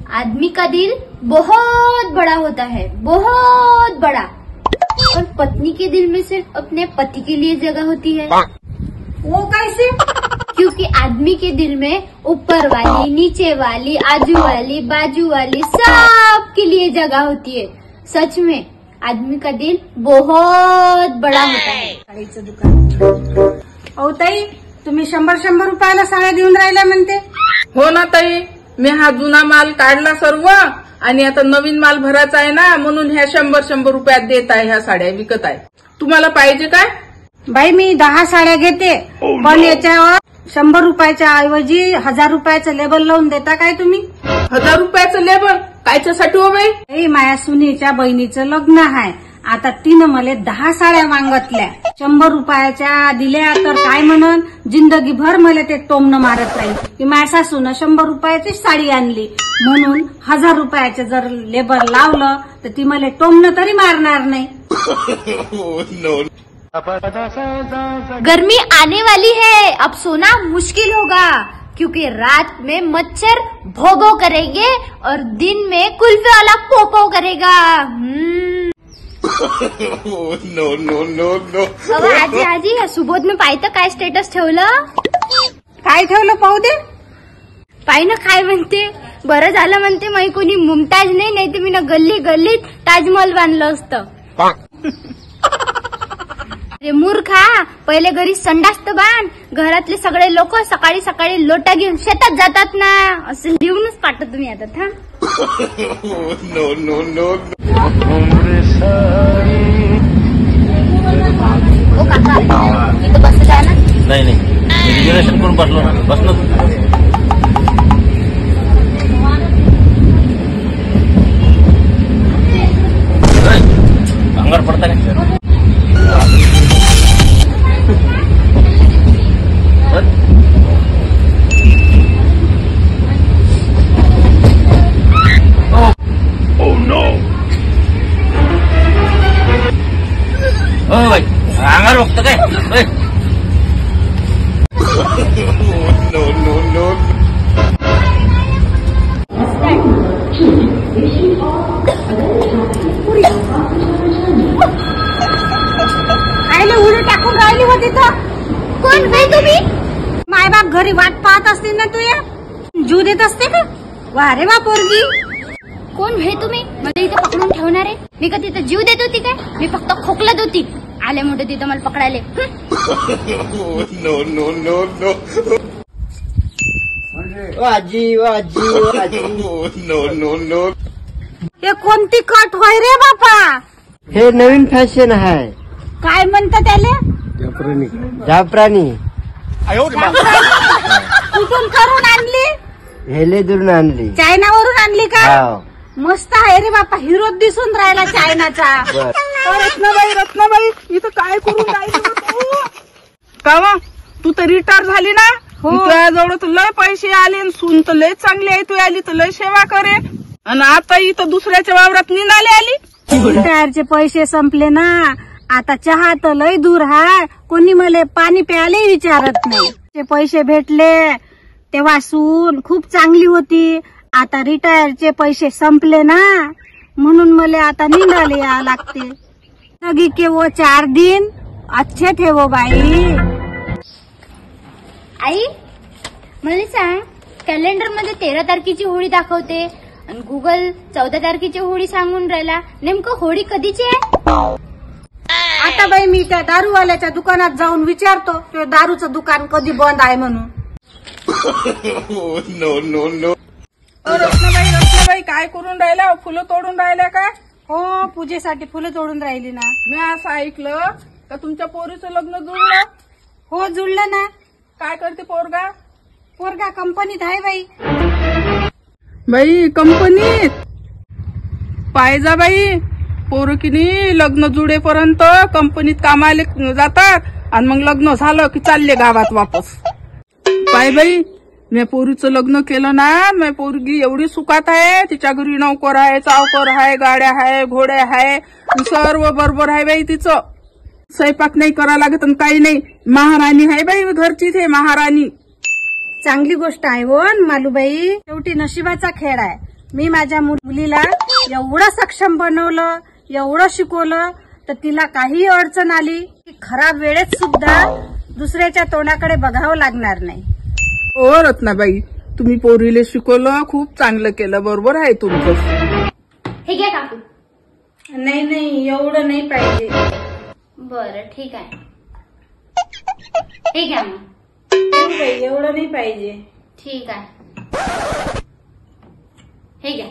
आदमी का दिल बहुत बड़ा होता है, बहुत बड़ा, और पत्नी के दिल में सिर्फ अपने पति के लिए जगह होती है। वो कैसे? क्योंकि आदमी के दिल में ऊपर वाली, नीचे वाली, आजू वाली, बाजू वाली, सब के लिए जगह होती है। सच में आदमी का दिल बहुत बड़ा होता है। साडीचं दुकान. अहो ताई, तुम्ही 100 रुपयाला साड्या देऊन राहिल्या म्हणते. हो ना ताई, मी हा जुना माल काढला सर्व आणि आता नवीन माल भरायचा आहे ना, म्हणून ह्या 100 रुपयात देत आहे. ह्या साड्या विकत आहे. तुम्हाला पाहिजे काय? बाई मी 10 साड्या घेते, पण याच्यावर 100 रुपयाच्या ऐवजी 1000 रुपयाचं लेबल लावून देता काय तुम्ही? 1000 रुपयाचं लेबल कायच्यासाठी हो बाई? माझ्या सुनीच्या बहिणीचं लग्न आहे. आता तिनं मला 10 साड्या मागतल्या. 100 रुपयाच्या दिल्या तर काय म्हणून जिंदगीभर मला ते टोमणं मारत राहील की माझ्या सासूनं 100 रुपयाची साडी आणली म्हणून 1000 रुपयाचं जर लेबल लावलं तर ती मला टोमणं तरी मारणार नाही. गर्मी आने वाली है, अब सोना मुश्किल होगा, क्योंकि रात में मच्छर भो भो करेंगे और दिन में कुल्फी वाला पो पो करेगा. आजी आजी सुबोधनं पाहिलं काय स्टेटस ठेवलं? काय ठेवलं पाहू दे. पाय ना काय म्हणते, बरं झालं म्हणते मी कोणी मुमताज नाही तर मी ना गल्ली गल्लीत ताजमहल बांधलं असतं. अरे मूर्खा, पहिले घरी संडास तर बांध. घरातले सगळे लोक सकाळी सकाळी लोटा घेऊन शेतात जातात ना, असं लिहूनच पाठवतो तुम्ही आता. थांब. ओ काका, इथं बसत आहे ना? नाही रिजर्वेशन करून बसलो ना, बसलो. अंगावर पडता का? अंगावर बघतो काय? आईले उडी टाकून राहिली होती तर. कोण भाई तुम्ही? मायबाप घरी वाट पाहत असतील ना, तू या जीव देत असते का? वा रे वा पोरगी. कोण भाई तुम्ही? मला इथं पकडून ठेवणार आहे? मी का तिथं जीव देत होती काय? मी फक्त खोकलत होती. आले मोठे तिथं मला पकडायले. हे कोणती कट होय रे बापा? हे नवीन फॅशन आहे. काय म्हणतात त्याले? जाफरानी. कुठून करून आणली? हेले दुरून आणली. चायनावरून आणली का? हो. मस्त आहे रे बापा, हिरो दिसून राहिला चायनाचा. रत्नाबाई इथं काय करून राहिली का? मग तू तर रिटायर झाली ना? हो. तुझ्याजवळ तर लय पैसे आले, सून तर लय चांगली आहे. तू आली तर लय सेवा करे, आणि आता इथं दुसऱ्याच्या वावरात निघाले आली. रिटायरचे पैसे संपले ना. आता चहा तर लय दूर आहे, कोणी मला पाणी प्यायला विचारत नाही. ते पैसे भेटले तेव्हा सून खूप चांगली होती. आता रिटायरचे पैसे संपले ना, म्हणून मला आता निघाले या लागते. सगी के वो 4 दिन अच्छे थे वो बाई. आई मला सांग, कॅलेंडर मध्ये 13 तारखेची होळी दाखवते आणि गुगल 14 तारखेची होळी सांगून राहिला. नेमकं होळी कधीची आहे? आता बाई मी त्या दारूवाल्याच्या दुकानात जाऊन विचारतो, ते दारूचं दुकान कधी बंद आहे म्हणून. रत्नाबाई काय करून राहिल्या? फुलं तोडून राहिल्या काय? हो, पूजेसाठी फुलं तोडून राहिली ना. मी असं ऐकलं का तुमच्या पोरीचं लग्न जुळलं? हो, जुळलं ना. काय करते पोरगा? पोरगा कंपनीत आहे बाई. बाई कंपनीत? पाहिजा बाई, पोरं की नाही लग्न जुळेपर्यंत कंपनीत कामाला जातात आणि मग लग्न झालं की चालले गावात वापस. पाय बाई, मी पोरीचं लग्न केलं ना, मी पोरगी एवढी सुखात आहे. तिच्या घरी नोकर आहे, चावकर आहे, गाड्या आहे, घोड्या आहे, सर्व बरोबर आहे बाई. तिचं स्वयंपाक नाही करा लागत आणि काही नाही. महाराणी आहे बाई घरची, ते महाराणी. चांगली गोष्ट आहे हो मालूबाई. शेवटी नशिबाचा खेळ आहे. मी माझ्या मुलीला एवढं सक्षम बनवलं, एवढं शिकवलं, तर तिला काही अडचण आली की खराब वेळेत सुद्धा दुसऱ्याच्या तोंडाकडे बघावं लागणार नाही. हो रत्नाबाई, तुम्ही पोरीले शिकवलं, खूप चांगलं केलं. बरोबर आहे तुमचं. हे घ्या काकू. नाही एवढं नाही पाहिजे. बरं ठीक आहे. हे घ्या मग. एवढं नाही पाहिजे. ठीक आहे. हे घ्या.